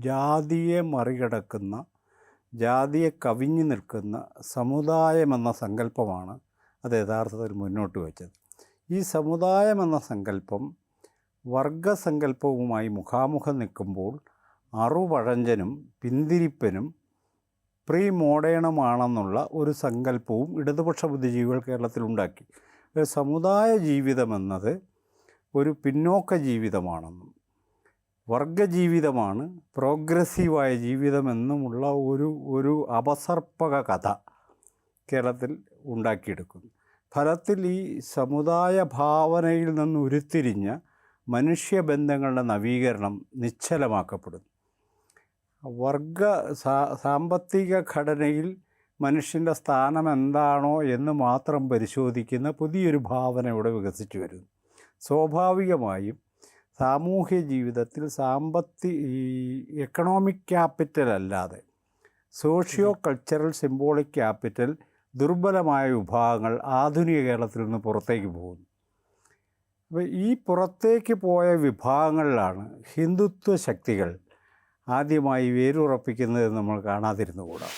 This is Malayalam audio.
ജാതിയെ മറികടക്കുന്ന, ജാതിയെ കവിഞ്ഞു നിൽക്കുന്ന സമുദായമെന്ന സങ്കല്പമാണ് അത് യഥാർത്ഥത്തിൽ മുന്നോട്ട് വച്ചത്. ഈ സമുദായമെന്ന സങ്കല്പം വർഗസങ്കല്പവുമായി മുഖാമുഖം നിൽക്കുമ്പോൾ അറുപഴഞ്ചനും പിന്തിരിപ്പനും പ്രീ മോഡേണുമാണെന്നുള്ള ഒരു സങ്കല്പവും ഇടതുപക്ഷ ബുദ്ധിജീവികൾ കേരളത്തിലുണ്ടാക്കി. സമുദായ ജീവിതമെന്നത് ഒരു പിന്നോക്ക ജീവിതമാണെന്നും വർഗജീവിതമാണ് പ്രോഗ്രസീവായ ജീവിതമെന്നുമുള്ള ഒരു അപസർപ്പക കഥ കേരളത്തിൽ ഉണ്ടാക്കിയെടുക്കുന്നു. ഫലത്തിൽ ഈ സമുദായ ഭാവനയിൽ നിന്ന് ഉരുത്തിരിഞ്ഞ മനുഷ്യബന്ധങ്ങളുടെ നവീകരണം നിശ്ചലമാക്കപ്പെടുന്നു. സാമ്പത്തിക ഘടനയിൽ മനുഷ്യൻ്റെ സ്ഥാനം എന്താണോ എന്ന് മാത്രം പരിശോധിക്കുന്ന പുതിയൊരു ഭാവന ഇവിടെ വികസിച്ചു വരുന്നു. സ്വാഭാവികമായും സാമൂഹ്യ ജീവിതത്തിൽ എക്കണോമിക് ക്യാപിറ്റൽ അല്ലാതെ സോഷ്യോ കൾച്ചറൽ സിംബോളിക് ക്യാപിറ്റൽ ദുർബലമായ വിഭാഗങ്ങൾ ആധുനിക കേരളത്തിൽ നിന്ന് പുറത്തേക്ക് പോകുന്നു. അപ്പോൾ ഈ പുറത്തേക്ക് പോയ വിഭാഗങ്ങളിലാണ് ഹിന്ദുത്വ ശക്തികൾ ആദ്യമായി വേരുറപ്പിക്കുന്നത് നമ്മൾ കാണാതിരുന്നുകൂടാ.